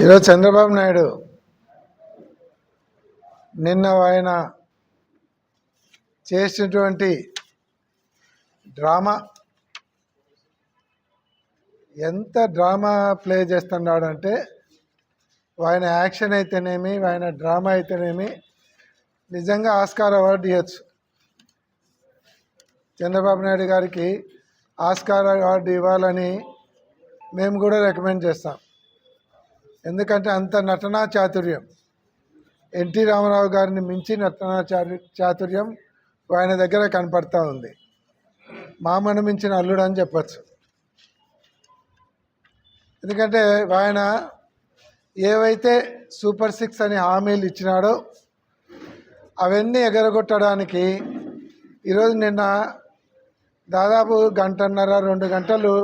ఈరోజు చంద్రబాబు నాయుడు నిన్న ఆయన చేసినటువంటి డ్రామా ఎంత డ్రామా ప్లే చేస్తున్నాడంటే ఆయన యాక్షన్ అయితేనేమి ఆయన డ్రామా అయితేనేమి నిజంగా ఆస్కార్ అవార్డు ఇవ్వచ్చు. చంద్రబాబు నాయుడు గారికి ఆస్కార్ అవార్డు ఇవ్వాలని మేము కూడా రికమెండ్ చేస్తాం. ఎందుకంటే అంత నటనా చాతుర్యం, ఎన్టీ రామారావు గారిని మించి నటనా చాతుర్యం ఆయన దగ్గర కనపడతా ఉంది. మామను మించిన అల్లుడు అని చెప్పచ్చు. ఎందుకంటే ఆయన ఏవైతే సూపర్ 6 అని హామీలు ఇచ్చినాడో అవన్నీ ఎగరగొట్టడానికి ఈరోజు నిన్న దాదాపు 1.5-2 గంటలు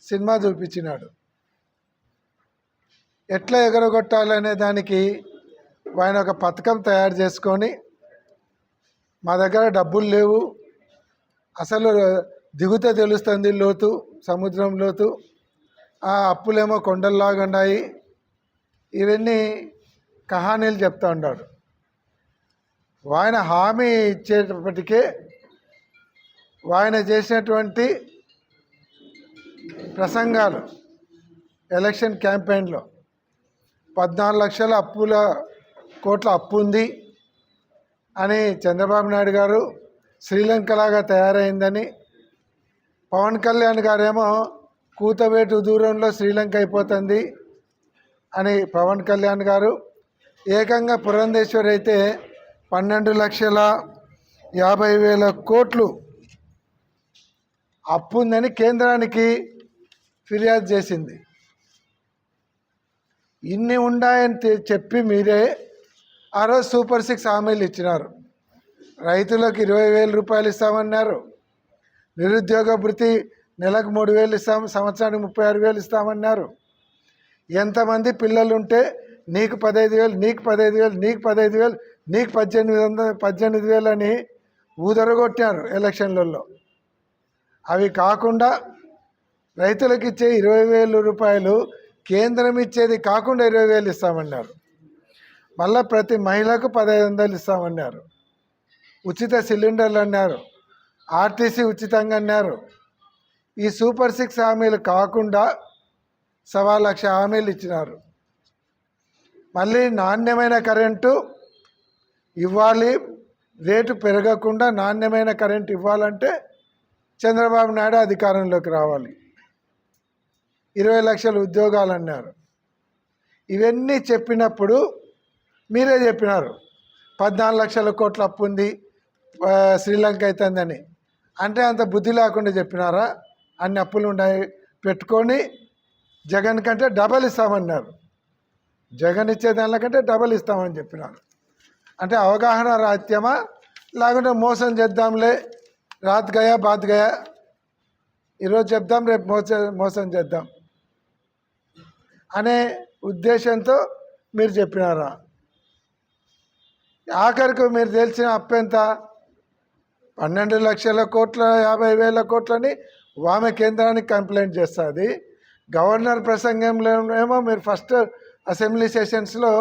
సినిమా చూపించినాడు. ఎట్లా ఎగరగొట్టాలనే దానికి ఆయన ఒక పథకం తయారు చేసుకొని, మా దగ్గర డబ్బులు లేవు, అసలు దిగుతే తెలుస్తుంది లోతు, సముద్రం లోతు, ఆ అప్పులేమో కొండల్లాగా ఉన్నాయి, ఇవన్నీ కహానీలు చెప్తూ ఉన్నాడు. ఆయన హామీ ఇచ్చేటప్పటికే ఆయన చేసినటువంటి ప్రసంగాలు ఎలక్షన్ క్యాంపెయిన్లో 14 లక్షల కోట్ల అప్పు ఉంది అని చంద్రబాబు నాయుడు గారు శ్రీలంకలాగా తయారైందని, పవన్ కళ్యాణ్ గారేమో కూతవేటు దూరంలో శ్రీలంక అయిపోతుంది అని పవన్ కళ్యాణ్ గారు, ఏకంగా పురంధేశ్వరి అయితే 12,50,000 కోట్లు అప్పు ఉందని కేంద్రానికి ఫిర్యాదు చేసింది. ఇన్ని ఉన్నాయని చెప్పి మీరే ఆ రోజు సూపర్ 6 హామీలు ఇచ్చినారు. రైతులకు 20,000 రూపాయలు ఇస్తామన్నారు, నిరుద్యోగ భృతి నెలకు 3,000 ఇస్తాము, సంవత్సరానికి 36,000 ఇస్తామన్నారు. ఎంతమంది పిల్లలు ఉంటే నీకు 15,000, నీకు 15,000, నీకు 15,000, నీకు 18,000 అని ఊదరగొట్టారు ఎలక్షన్లలో. అవి కాకుండా రైతులకు ఇచ్చే 20,000 రూపాయలు కేంద్రం ఇచ్చేది కాకుండా 20,000 ఇస్తామన్నారు. మళ్ళీ ప్రతి మహిళకు 1,500 ఇస్తామన్నారు. ఉచిత సిలిండర్లు అన్నారు, ఆర్టీసీ ఉచితంగా అన్నారు. ఈ సూపర్ 6 హామీలు కాకుండా 1,00,000 హామీలు ఇచ్చినారు. మళ్ళీ నాణ్యమైన కరెంటు ఇవ్వాలి, రేటు పెరగకుండా నాణ్యమైన కరెంటు ఇవ్వాలంటే చంద్రబాబు నాయుడు అధికారంలోకి రావాలి. 20 లక్షల ఉద్యోగాలు అన్నారు. ఇవన్నీ చెప్పినప్పుడు మీరే చెప్పినారు 14 లక్షల కోట్ల అప్పు ఉంది, శ్రీలంక అవుతుందని. అంటే అంత బుద్ధి లేకుండా చెప్పినారా? అన్ని అప్పులు ఉన్నాయి పెట్టుకొని జగన్ కంటే డబల్ ఇస్తామన్నారు. జగన్ ఇచ్చే దానికంటే డబల్ ఇస్తామని చెప్పినారు. అంటే అవగాహన రాహిత్యమా, లేకుంటే మోసం చేద్దాంలే, రాత్ గయా బాత్ గయా, ఈరోజు చెప్దాం రేపు మోసం చేద్దాం అనే ఉద్దేశంతో మీరు చెప్పినారా? ఆఖరికి మీరు తెలిసిన అప్పు ఎంత? 12,50,000 కోట్లని ఆమె కేంద్రానికి కంప్లైంట్ చేస్తుంది. గవర్నర్ ప్రసంగంలో ఏమో మీరు ఫస్ట్ అసెంబ్లీ సెషన్స్లో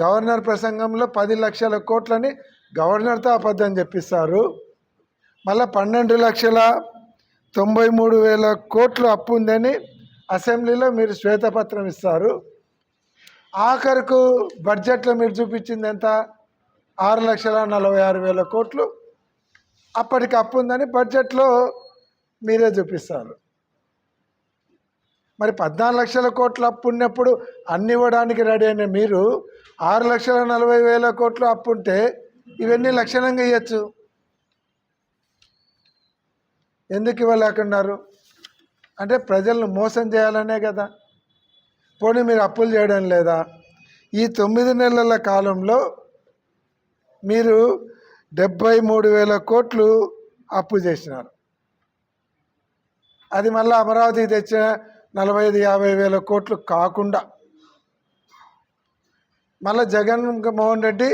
గవర్నర్ ప్రసంగంలో 10 లక్షల కోట్లని గవర్నర్తో అబద్ధం చెప్పిస్తారు. మళ్ళీ 12,93,000 కోట్లు అప్పు ఉందని అసెంబ్లీలో మీరు శ్వేతపత్రం ఇస్తారు. ఆఖరుకు బడ్జెట్లో మీరు చూపించింది ఎంత? 6,46,000 కోట్లు అప్పటికి అప్పు ఉందని బడ్జెట్లో మీరే చూపిస్తారు. మరి 14 లక్షల కోట్ల అప్పు ఉన్నప్పుడు అన్ని ఇవ్వడానికి రెడీ అయిన మీరు 6,40,000 కోట్లు అప్పు ఉంటే ఇవన్నీ లక్షణంగా ఇవ్వచ్చు. ఎందుకు ఇవ్వలేకున్నారు? అంటే ప్రజలను మోసం చేయాలనే కదా. పోనీ మీరు అప్పులు చేయడం లేదా? ఈ 9 నెలల కాలంలో మీరు 73,000 కోట్లు అప్పు చేసినారు. అది మళ్ళీ అమరావతి తెచ్చిన 45,000-50,000 కోట్లు కాకుండా మళ్ళీ జగన్మోహన్ రెడ్డి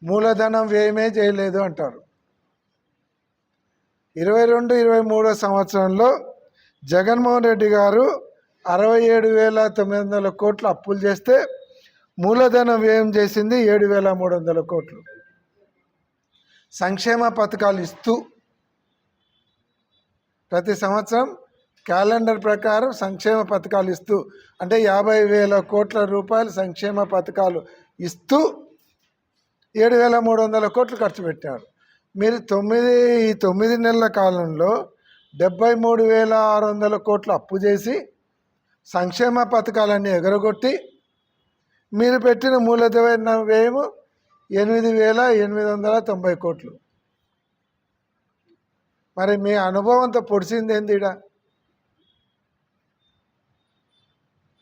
మూలధనం వ్యయమే చేయలేదు అంటారు. 22-23 సంవత్సరంలో జగన్మోహన్ రెడ్డి గారు 67,900 కోట్ల అప్పులు చేస్తే మూలధన వ్యయం చేసింది 7,300 కోట్లు. సంక్షేమ పథకాలు ఇస్తూ ప్రతి సంవత్సరం క్యాలెండర్ ప్రకారం సంక్షేమ పథకాలు ఇస్తూ అంటే 50,000 కోట్ల రూపాయలు సంక్షేమ పథకాలు ఇస్తూ 7,300 కోట్లు ఖర్చు పెట్టారు. మీరు ఈ 9 నెలల కాలంలో 73,600 కోట్లు అప్పు చేసి సంక్షేమ పథకాలన్నీ ఎగరగొట్టి మీరు పెట్టిన మూలధన వ్యయం 8,890 కోట్లు. మరి మీ అనుభవంతో పొడిచింది ఏంది?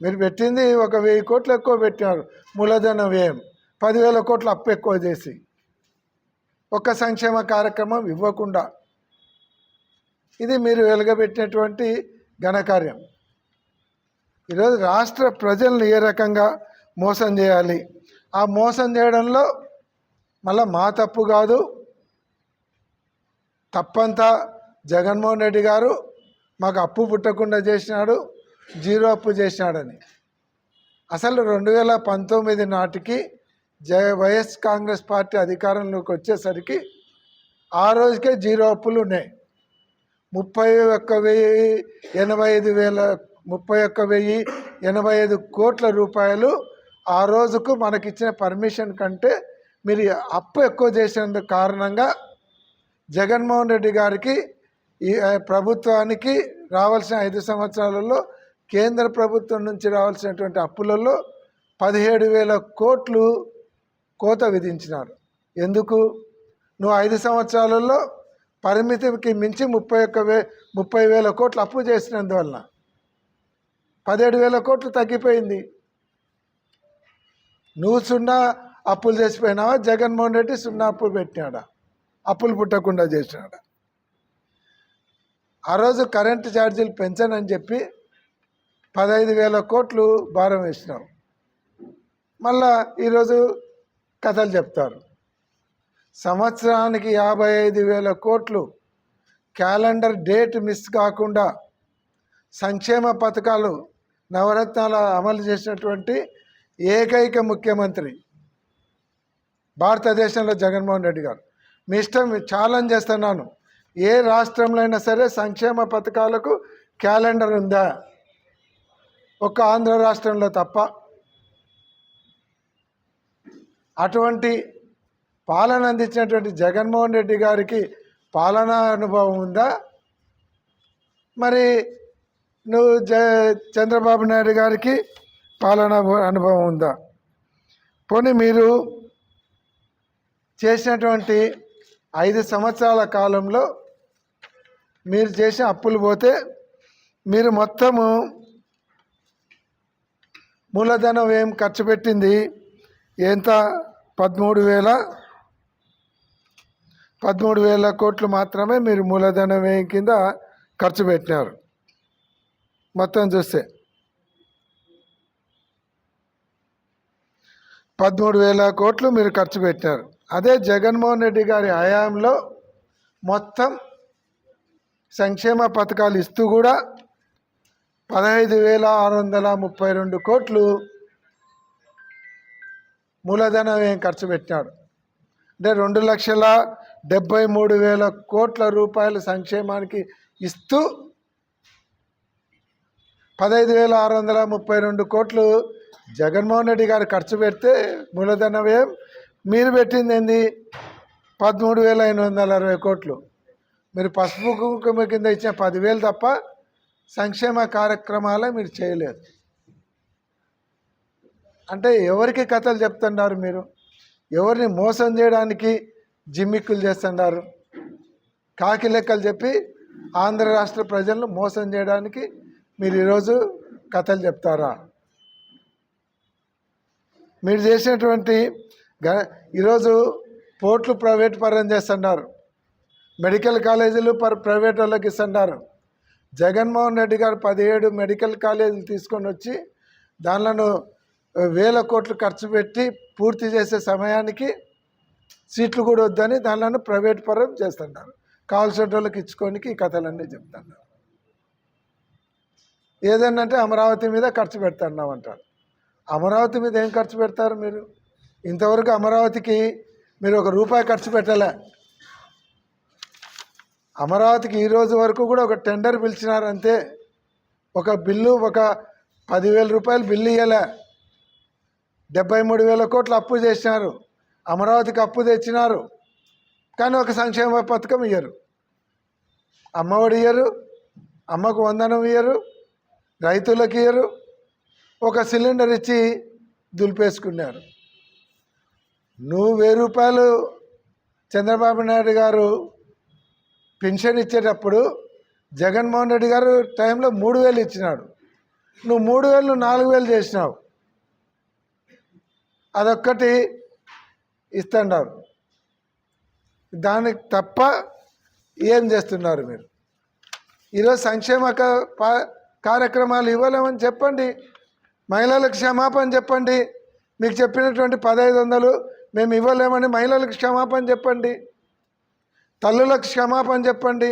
మీరు పెట్టింది 1,000 కోట్లు ఎక్కువ పెట్టినారు మూలధన వ్యయం, 10,000 కోట్లు అప్పు ఎక్కువ చేసి ఒక్క సంక్షేమ కార్యక్రమం ఇవ్వకుండా. ఇది మీరు వెలగబెట్టినటువంటి ఘనకార్యం. ఈరోజు రాష్ట్ర ప్రజల్ని ఏ రకంగా మోసం చేయాలి, ఆ మోసం చేయడంలో మళ్ళీ మా తప్పు కాదు, తప్పంతా జగన్మోహన్ రెడ్డి గారు మాకు అప్పు పుట్టకుండా చేసినాడు, జీరో అప్పు చేసినాడని. అసలు 2019 నాటికి వైఎస్ కాంగ్రెస్ పార్టీ అధికారంలోకి వచ్చేసరికి ఆ రోజుకే జీరో అప్పులు ఉన్నాయి. 31,085 కోట్ల రూపాయలు ఆ రోజుకు మనకిచ్చిన పర్మిషన్ కంటే మీరు అప్పు ఎక్కువ చేసినందుకు కారణంగా జగన్మోహన్ రెడ్డి గారికి ఈ ప్రభుత్వానికి రావాల్సిన 5 సంవత్సరాలలో కేంద్ర ప్రభుత్వం నుంచి రావాల్సినటువంటి అప్పులలో 17,000 కోట్లు కోత విధించినారు. ఎందుకు? నువ్వు 5 సంవత్సరాలలో పరిమితికి మించి 30,000 కోట్లు అప్పు చేసినందువలన 17,000 కోట్లు తగ్గిపోయింది. నువ్వు సున్నా అప్పులు చేసిపోయినావా, జగన్మోహన్ రెడ్డి సున్నా అప్పులు పెట్టినాడా, అప్పులు పుట్టకుండా చేసినాడా? ఆ రోజు కరెంటు ఛార్జీలు పెంచనని చెప్పి 15,000 కోట్లు భారం వేసినావు. మళ్ళా ఈరోజు కథలు చెప్తారు. సంవత్సరానికి 55,000 కోట్లు క్యాలెండర్ డేట్ మిస్ కాకుండా సంక్షేమ పథకాలు నవరత్నాలు అమలు చేసినటువంటి ఏకైక ముఖ్యమంత్రి భారతదేశంలో జగన్మోహన్ రెడ్డి గారు. మీ ఇష్టం, ఛాలెంజ్ చేస్తున్నాను, ఏ రాష్ట్రంలో అయినా సరే సంక్షేమ పథకాలకు క్యాలెండర్ ఉందా? ఒక్క ఆంధ్ర రాష్ట్రంలో తప్ప. అటువంటి పాలన అందించినటువంటి జగన్మోహన్ రెడ్డి గారికి పాలనా అనుభవం ఉందా? మరి నువ్వు చంద్రబాబు నాయుడు గారికి పాలనా అనుభవం ఉందా? పోనీ మీరు చేసినటువంటి 5 సంవత్సరాల కాలంలో మీరు చేసిన అప్పులు పోతే మీరు మొత్తము మూలధనం ఏం ఖర్చు పెట్టింది ఎంత? 13,000 కోట్లు మాత్రమే మీరు మూలధన వ్యయం కింద ఖర్చు పెట్టినారు. మొత్తం చూస్తే 13,000 కోట్లు మీరు ఖర్చు పెట్టినారు. అదే జగన్మోహన్ రెడ్డి గారి హయాంలో మొత్తం సంక్షేమ పథకాలు ఇస్తూ కూడా 15,632 కోట్లు మూలధన వ్యయం ఖర్చు పెట్టినాడు. అంటే 2,73,000 కోట్ల రూపాయలు సంక్షేమానికి ఇస్తూ 15,632 కోట్లు జగన్మోహన్ రెడ్డి గారు ఖర్చు పెడితే మూలధన వ్యయం మీరు పెట్టింది ఏంది? 13,860 కోట్లు. మీరు పసుపు కుంకుమ కింద ఇచ్చిన 10,000 తప్ప సంక్షేమ కార్యక్రమాలే మీరు చేయలేదు. అంటే ఎవరికి కథలు చెప్తున్నారు మీరు? ఎవరిని మోసం చేయడానికి జిమ్మిక్కులు చేస్తున్నారు? కాకి లెక్కలు చెప్పి ఆంధ్ర రాష్ట్ర ప్రజలను మోసం చేయడానికి మీరు ఈరోజు కథలు చెప్తారా? మీరు చేసినటువంటి ఈరోజు పోర్ట్లు ప్రైవేట్ పరం చేస్తున్నారు, మెడికల్ కాలేజీలు ప్రైవేట్ వాళ్ళకి ఇస్తున్నారు. జగన్మోహన్ రెడ్డి గారు 17 మెడికల్ కాలేజీలు తీసుకొని వచ్చి దానిలను 1,000 కోట్లు ఖర్చు పెట్టి పూర్తి చేసే సమయానికి సీట్లు కూడా వద్దని దానిలను ప్రైవేట్ పరం చేస్తున్నారు. కావాల్సిన వాళ్ళకి ఇచ్చుకోనికి ఈ కథలన్నీ చెప్తున్నారు. ఏదన్నంటే అమరావతి మీద ఖర్చు పెడుతున్నాం అంటారు. అమరావతి మీద ఏం ఖర్చు పెడతారు మీరు? ఇంతవరకు అమరావతికి మీరు ఒక రూపాయి ఖర్చు పెట్టలే. అమరావతికి ఈ రోజు వరకు కూడా ఒక టెండర్ పిలిచినారు అంతే. ఒక బిల్లు, ఒక 10,000 రూపాయలు బిల్లు ఇవ్వలే. 73,000 కోట్లు అప్పు చేసినారు. అమరావతికి అప్పు తెచ్చినారు, కానీ ఒక సంక్షేమ పథకం ఇయ్యరు. అమ్మఒడి ఇయ్యరు, అమ్మకు వందనం ఇయ్యరు, రైతులకు ఇయ్యరు, ఒక సిలిండర్ ఇచ్చి దులిపేసుకున్నారు. నువ్వు 1,000 రూపాయలు చంద్రబాబు నాయుడు గారు పెన్షన్ ఇచ్చేటప్పుడు జగన్మోహన్ రెడ్డి గారు టైంలో 3,000 ఇచ్చినాడు. నువ్వు 3,000 4,000 చేసినావు. అదొక్కటి ఇస్తున్నారు. దానికి తప్ప ఏం చేస్తున్నారు మీరు? ఈరోజు సంక్షేమ కార్యక్రమాలు ఇవ్వలేమని చెప్పండి. మహిళలకు క్షమాపణ చెప్పండి. మీకు చెప్పినటువంటి 1,500 మేము ఇవ్వలేమని మహిళలకు క్షమాపణ చెప్పండి. తల్లులకు క్షమాపణ చెప్పండి.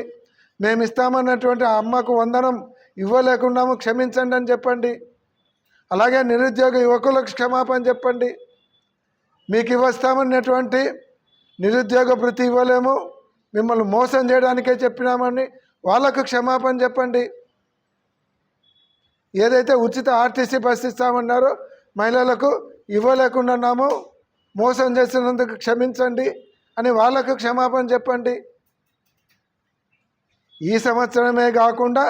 మేము ఇస్తామన్నటువంటి ఆ అమ్మకు వందనం ఇవ్వలేకున్నాము, క్షమించండి అని చెప్పండి. అలాగే నిరుద్యోగ యువకులకు క్షమాపణ చెప్పండి. మీకు ఇవ్వస్తామన్నటువంటి నిరుద్యోగ భృతి ఇవ్వలేము, మిమ్మల్ని మోసం చేయడానికే చెప్పినామని వాళ్ళకు క్షమాపణ చెప్పండి. ఏదైతే ఉచిత ఆర్టీసీ బస్సు ఇస్తామన్నారో మహిళలకు ఇవ్వలేకున్నాము, మోసం చేసినందుకు క్షమించండి అని వాళ్ళకు క్షమాపణ చెప్పండి. ఈ సంవత్సరమే కాకుండా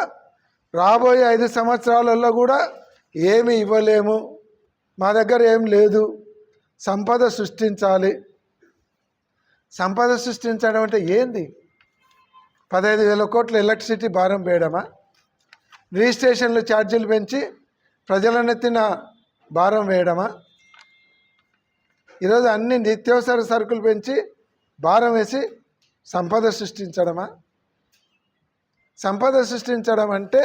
రాబోయే 5 సంవత్సరాలలో కూడా ఏమి ఇవ్వలేము, మా దగ్గర ఏం లేదు, సంపద సృష్టించాలి. సంపద సృష్టించడం అంటే ఏంది? 15,000 కోట్ల ఎలక్ట్రిసిటీ భారం వేయడమా? రిజిస్ట్రేషన్లు ఛార్జీలు పెంచి ప్రజలనెత్తిన భారం వేయడమా? ఈరోజు అన్ని నిత్యావసర సరుకులు పెంచి భారం వేసి సంపద సృష్టించడమా? సంపద సృష్టించడం అంటే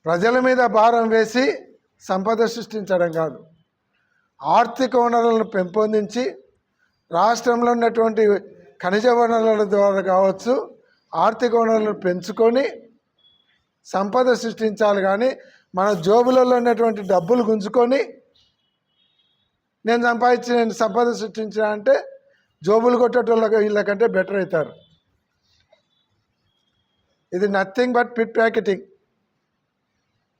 ప్రజల మీద భారం వేసి సంపద సృష్టించడం కాదు. ఆర్థిక వనరులను పెంపొందించి రాష్ట్రంలో ఉన్నటువంటి ఖనిజ వనరుల ద్వారా కావచ్చు, ఆర్థిక వనరులను పెంచుకొని సంపద సృష్టించాలి. కానీ మన జోబులలో ఉన్నటువంటి డబ్బులు గుంజుకొని నేను సంపద సృష్టించిన అంటే జోబులు కొట్టేటోళ్ళకి వీళ్ళకంటే బెటర్ అవుతారు. ఇది నథింగ్ బట్ పిట్ ప్యాకెటింగ్.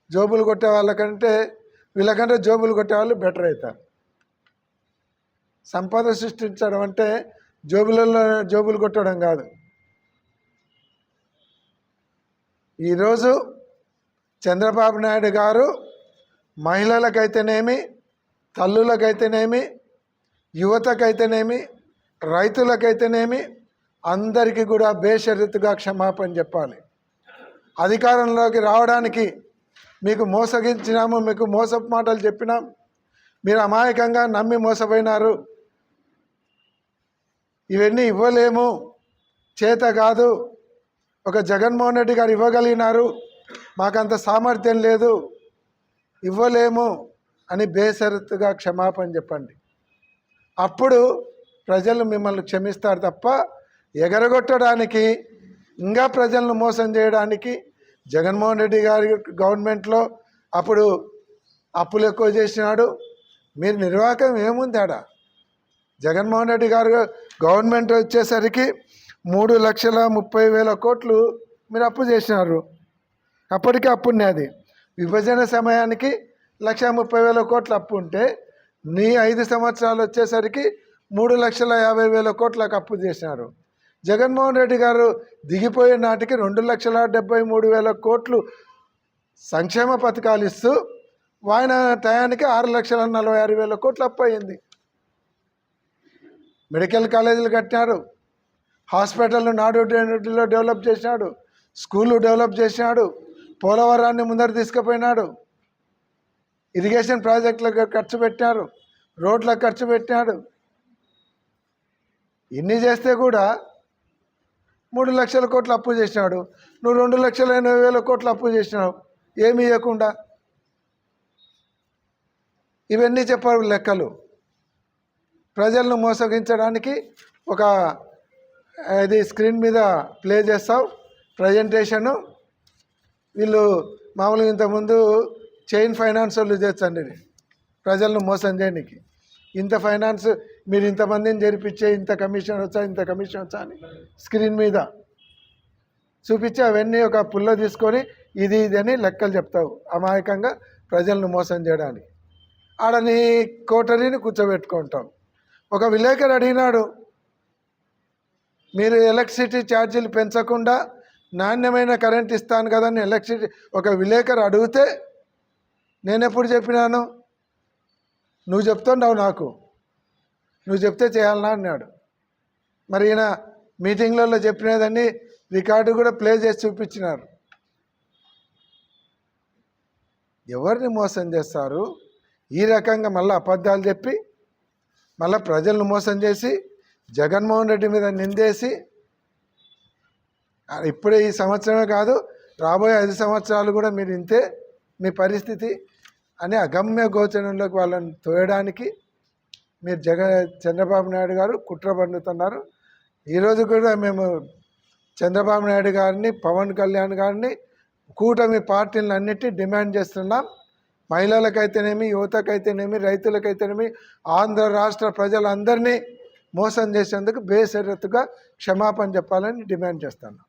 జోబులు కొట్టే వాళ్ళకంటే వీళ్ళకంటే జోబులు కొట్టే వాళ్ళు బెటర్ అవుతారు. సంపద సృష్టించడం అంటే జోబులు కొట్టడం కాదు. ఈరోజు చంద్రబాబు నాయుడు గారు మహిళలకైతేనేమి, తల్లులకైతేనేమి, యువతకైతేనేమి, రైతులకైతేనేమి అందరికీ కూడా బేషరతుగా క్షమాపణ చెప్పాలి. అధికారంలోకి రావడానికి మీకు మోసగించినాము, మీకు మోసపు మాటలు చెప్పినాం, మీరు అమాయకంగా నమ్మి మోసపోయినారు. ఇవన్నీ ఇవ్వలేము, చేత కాదు, ఒక జగన్మోహన్ రెడ్డి గారు ఇవ్వగలిగినారు, మాకంత సామర్థ్యం లేదు, ఇవ్వలేము అని బేషరతుగా క్షమాపణ చెప్పండి. అప్పుడు ప్రజలు మిమ్మల్ని క్షమిస్తారు తప్ప ఎగరగొట్టడానికి, ఇంకా ప్రజలను మోసం చేయడానికి. జగన్మోహన్ రెడ్డి గారి గవర్నమెంట్లో అప్పుడు అప్పులు ఎక్కువ చేసినాడు. మీరు నిర్వాహకం ఏముంది ఆడ? జగన్మోహన్ రెడ్డి గారు గవర్నమెంట్ వచ్చేసరికి 3,30,000 కోట్లు మీరు అప్పు చేసినారు. అప్పటికే అప్పునే అది. విభజన సమయానికి 1,30,000 కోట్ల అప్పు ఉంటే నీ 5 సంవత్సరాలు వచ్చేసరికి 3,50,000 కోట్లకు అప్పు చేసినారు. జగన్మోహన్ రెడ్డి గారు దిగిపోయే నాటికి 2,73,000 కోట్లు సంక్షేమ పథకాలు ఇస్తూ ఆయన టయానికి 6,46,000 కోట్లు అప్పు అయింది. మెడికల్ కాలేజీలు కట్టినారు, హాస్పిటల్ను నాడు నేడులో డెవలప్ చేసినాడు, స్కూళ్ళు డెవలప్ చేసినాడు, పోలవరాన్ని ముందర తీసుకుపోయినాడు, ఇరిగేషన్ ప్రాజెక్టులకు ఖర్చు పెట్టారు, రోడ్లకు ఖర్చు పెట్టాడు. ఇన్ని చేస్తే కూడా 3,00,000 కోట్లు అప్పు చేసినాడు. నువ్వు 2,80,000 కోట్లు అప్పు చేసినావు ఏమి ఇవ్వకుండా. ఇవన్నీ చెప్పారు లెక్కలు. ప్రజలను మోసగించడానికి ఒక ఇది స్క్రీన్ మీద ప్లే చేస్తావు ప్రజెంటేషను. వీళ్ళు మామూలుగా ఇంతకుముందు చైన్ ఫైనాన్స్ వాళ్ళు చేర్చండి. ప్రజలను మోసం చేయడానికి. ఇంత ఫైనాన్స్ మీరు ఇంతమందిని జరిపించే ఇంత కమిషన్ వచ్చా అని స్క్రీన్ మీద చూపించి అవన్నీ ఒక పుల్ల తీసుకొని ఇది అని లెక్కలు చెప్తావు అమాయకంగా ప్రజలను మోసం చేయడానికి. ఆడ నీ కోటరీని కూర్చోబెట్టుకుంటావు. ఒక విలేకరు అడిగినాడు, మీరు ఎలక్ట్రిసిటీ ఛార్జీలు పెంచకుండా నాణ్యమైన కరెంట్ ఇస్తాను కదని ఎలక్ట్రిసిటీ ఒక విలేకరు అడిగితే నేను ఎప్పుడు చెప్పినాను? నువ్వు చెప్తున్నావు నాకు, నువ్వు చెప్తే చేయాలన్నా అన్నాడు. మరి ఈయన మీటింగ్లలో చెప్పినదాన్ని రికార్డు కూడా ప్లే చేసి చూపించినారు. ఎవరిని మోసం చేస్తారు? ఈ రకంగా మళ్ళీ అబద్ధాలు చెప్పి మళ్ళీ ప్రజలను మోసం చేసి జగన్మోహన్ రెడ్డి మీద నిందేసి ఇప్పుడే ఈ సంవత్సరమే కాదు రాబోయే 5 సంవత్సరాలు కూడా మీరు ఇంతే మీ పరిస్థితి అని అగమ్య గోచరంలోకి వాళ్ళని తోయడానికి మీరు చంద్రబాబు నాయుడు గారు కుట్ర పన్నుతున్నారు. ఈరోజు కూడా మేము చంద్రబాబు నాయుడు గారిని, పవన్ కళ్యాణ్ గారిని, కూటమి పార్టీలను అన్నిటినీ డిమాండ్ చేస్తున్నాం. మహిళలకైతేనేమి, యువతకైతేనేమి, రైతులకైతేనేమి, ఆంధ్ర రాష్ట్ర ప్రజలందరినీ మోసం చేసేందుకు బేషరతుగా క్షమాపణ చెప్పాలని డిమాండ్ చేస్తున్నాం.